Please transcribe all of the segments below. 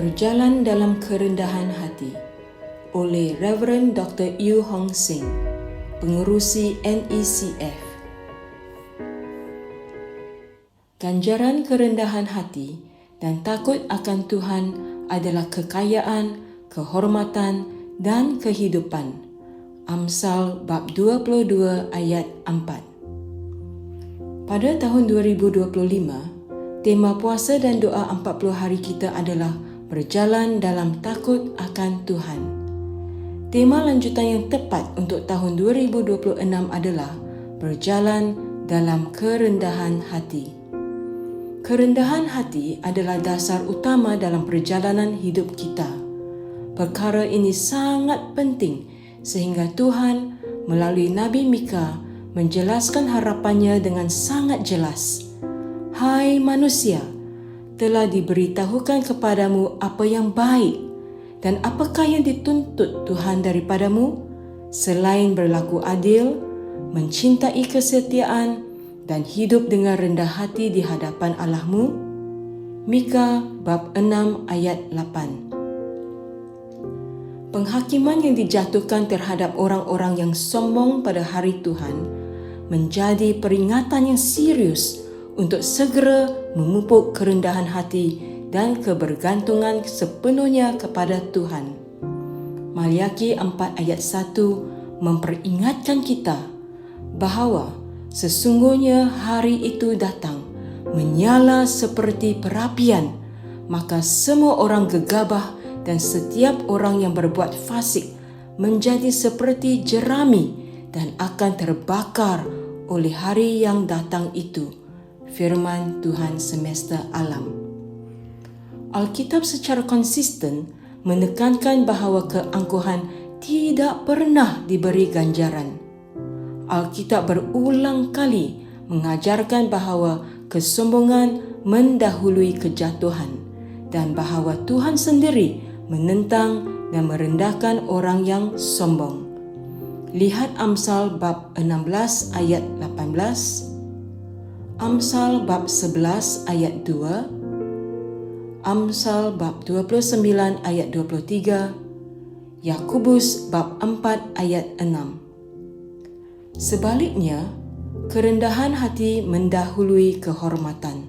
Berjalan dalam kerendahan hati oleh Reverend Dr. Yu Hong Sing, Pengerusi NECF. Ganjaran kerendahan hati dan takut akan Tuhan adalah kekayaan, kehormatan dan kehidupan. Amsal bab 22 ayat 4. Pada tahun 2025, tema puasa dan doa 40 hari kita adalah berjalan dalam takut akan Tuhan. Tema lanjutan yang tepat untuk tahun 2026 adalah berjalan dalam kerendahan hati. Kerendahan hati adalah dasar utama dalam perjalanan hidup kita. Perkara ini sangat penting sehingga Tuhan melalui Nabi Mika menjelaskan harapannya dengan sangat jelas. Hai manusia, telah diberitahukan kepadamu apa yang baik, dan apakah yang dituntut Tuhan daripadamu selain berlaku adil, mencintai kesetiaan, dan hidup dengan rendah hati di hadapan Allahmu? Mika bab 6 ayat 8. Penghakiman yang dijatuhkan terhadap orang-orang yang sombong pada hari Tuhan menjadi peringatan yang serius untuk segera memupuk kerendahan hati dan kebergantungan sepenuhnya kepada Tuhan. Maliaki 4 ayat 1 memperingatkan kita bahawa sesungguhnya hari itu datang, menyala seperti perapian, maka semua orang gegabah dan setiap orang yang berbuat fasik menjadi seperti jerami dan akan terbakar oleh hari yang datang itu. Firman Tuhan semesta alam. Alkitab secara konsisten menekankan bahawa keangkuhan tidak pernah diberi ganjaran. Alkitab berulang kali mengajarkan bahawa kesombongan mendahului kejatuhan dan bahawa Tuhan sendiri menentang dan merendahkan orang yang sombong. Lihat Amsal bab 16 ayat 18, Amsal bab 11 ayat 2, Amsal bab 29 ayat 23, Yakobus bab 4 ayat 6. Sebaliknya, kerendahan hati mendahului kehormatan.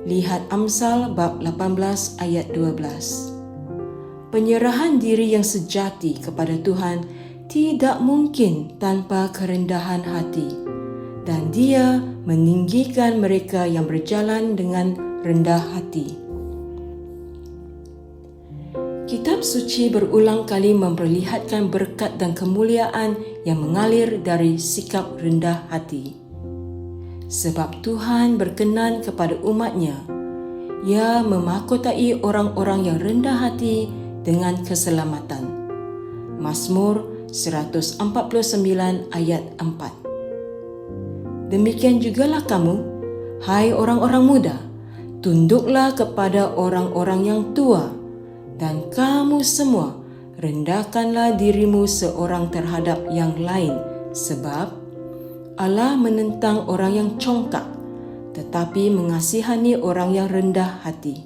Lihat Amsal bab 18 ayat 12. Penyerahan diri yang sejati kepada Tuhan tidak mungkin tanpa kerendahan hati, dan Dia meninggikan mereka yang berjalan dengan rendah hati. Kitab suci berulang kali memperlihatkan berkat dan kemuliaan yang mengalir dari sikap rendah hati. Sebab Tuhan berkenan kepada umat-Nya, Ia memahkotai orang-orang yang rendah hati dengan keselamatan. Mazmur 149 ayat 4. Demikian jugalah kamu, hai orang-orang muda, tunduklah kepada orang-orang yang tua, dan kamu semua rendahkanlah dirimu seorang terhadap yang lain, sebab Allah menentang orang yang congkak, tetapi mengasihani orang yang rendah hati.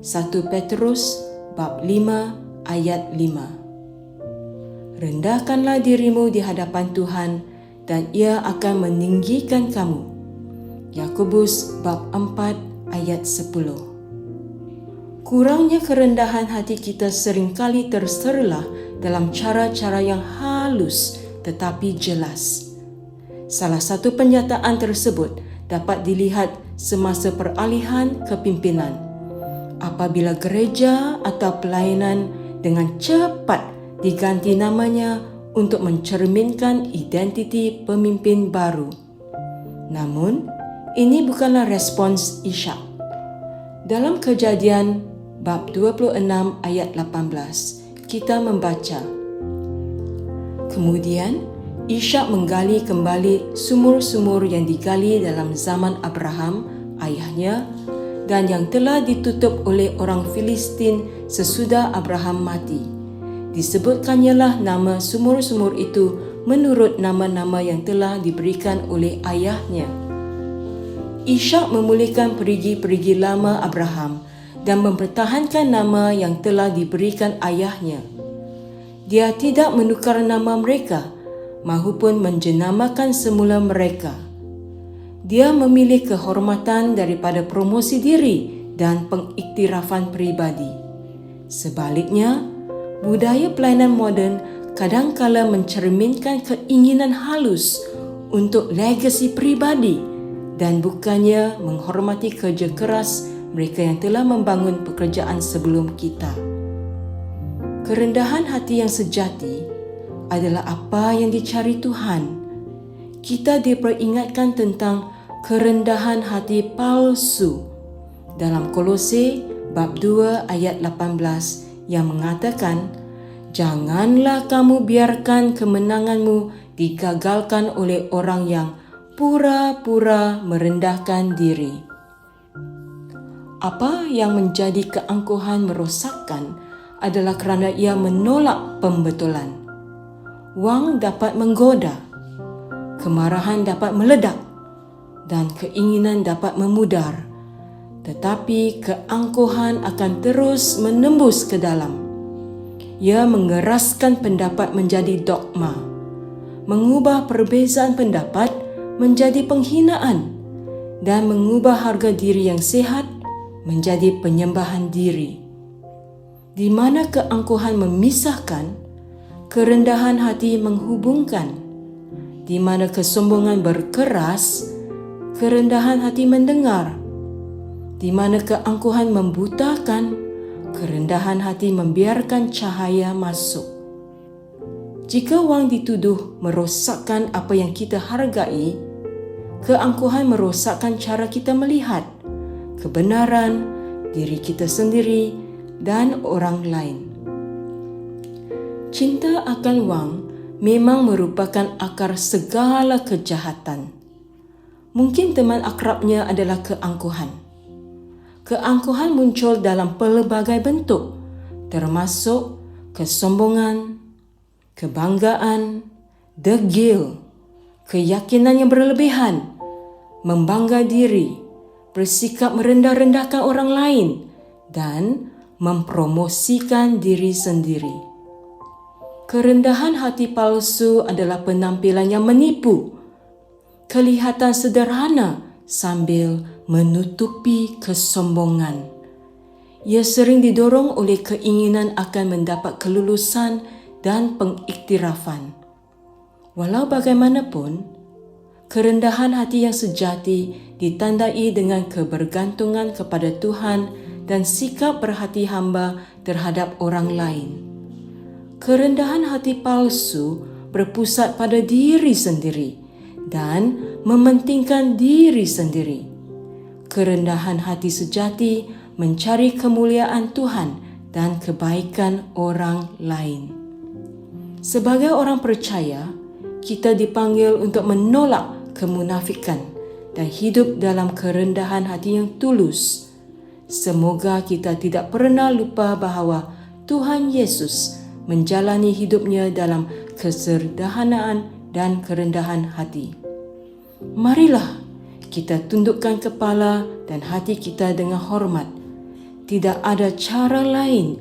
1 Petrus bab 5 ayat 5. Rendahkanlah dirimu di hadapan Tuhan, dan Ia akan meninggikan kamu. Yakobus bab 4 ayat 10. Kurangnya kerendahan hati kita seringkali terserlah dalam cara-cara yang halus tetapi jelas. Salah satu penyataan tersebut dapat dilihat semasa peralihan kepimpinan. Apabila gereja atau pelayanan dengan cepat diganti namanya untuk mencerminkan identiti pemimpin baru. Namun, ini bukanlah respons Ishak. Dalam Kejadian bab 26 ayat 18, kita membaca, kemudian Ishak menggali kembali sumur-sumur yang digali dalam zaman Abraham, ayahnya, dan yang telah ditutup oleh orang Filistin sesudah Abraham mati. Disebutkannya nama sumur-sumur itu menurut nama-nama yang telah diberikan oleh ayahnya. Ishak memulihkan perigi-perigi lama Abraham dan mempertahankan nama yang telah diberikan ayahnya. Dia tidak menukar nama mereka mahupun menjenamakan semula mereka. Dia memilih kehormatan daripada promosi diri dan pengiktirafan peribadi. Sebaliknya, budaya pelayanan moden kadangkala mencerminkan keinginan halus untuk legasi pribadi dan bukannya menghormati kerja keras mereka yang telah membangun pekerjaan sebelum kita. Kerendahan hati yang sejati adalah apa yang dicari Tuhan. Kita diperingatkan tentang kerendahan hati palsu dalam Kolose bab 2 ayat 18 yang mengatakan, "Janganlah kamu biarkan kemenanganmu digagalkan oleh orang yang pura-pura merendahkan diri." Apa yang menjadi keangkuhan merosakkan adalah kerana ia menolak pembetulan. Wang dapat menggoda, kemarahan dapat meledak dan keinginan dapat memudar. Tetapi keangkuhan akan terus menembus ke dalam. Ia mengeraskan pendapat menjadi dogma, mengubah perbezaan pendapat menjadi penghinaan dan mengubah harga diri yang sehat menjadi penyembahan diri. Di mana keangkuhan memisahkan, kerendahan hati menghubungkan. Di mana kesombongan berkeras, kerendahan hati mendengar. Di mana keangkuhan membutakan, kerendahan hati membiarkan cahaya masuk. Jika wang dituduh merosakkan apa yang kita hargai, keangkuhan merosakkan cara kita melihat kebenaran, diri kita sendiri dan orang lain. Cinta akan wang memang merupakan akar segala kejahatan. Mungkin teman akrabnya adalah keangkuhan. Keangkuhan muncul dalam pelbagai bentuk, termasuk kesombongan, kebanggaan, degil, keyakinan yang berlebihan, membangga diri, bersikap merendah-rendahkan orang lain dan mempromosikan diri sendiri. Kerendahan hati palsu adalah penampilan yang menipu, kelihatan sederhana sambil menutupi kesombongan. Ia sering didorong oleh keinginan akan mendapat kelulusan dan pengiktirafan. Walau bagaimanapun, kerendahan hati yang sejati ditandai dengan kebergantungan kepada Tuhan dan sikap berhati hamba terhadap orang lain. Kerendahan hati palsu berpusat pada diri sendiri dan mementingkan diri sendiri. Kerendahan hati sejati mencari kemuliaan Tuhan dan kebaikan orang lain. Sebagai orang percaya, kita dipanggil untuk menolak kemunafikan dan hidup dalam kerendahan hati yang tulus. Semoga kita tidak pernah lupa bahawa Tuhan Yesus menjalani hidupnya dalam kesederhanaan dan kerendahan hati. Marilah kita tundukkan kepala dan hati kita dengan hormat. Tidak ada cara lain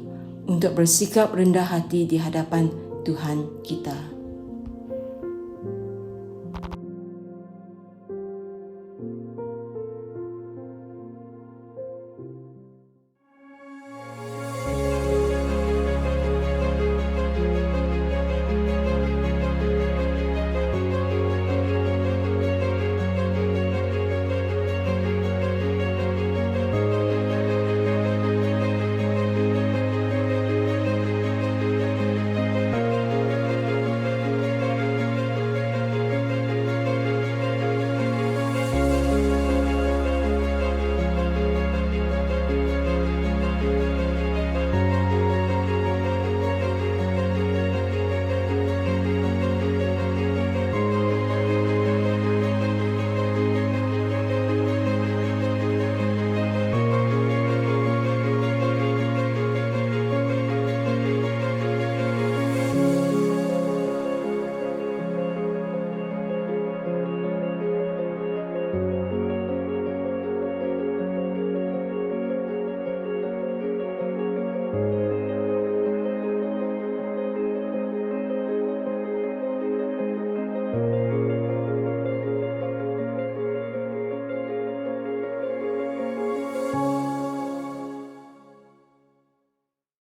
untuk bersikap rendah hati di hadapan Tuhan kita.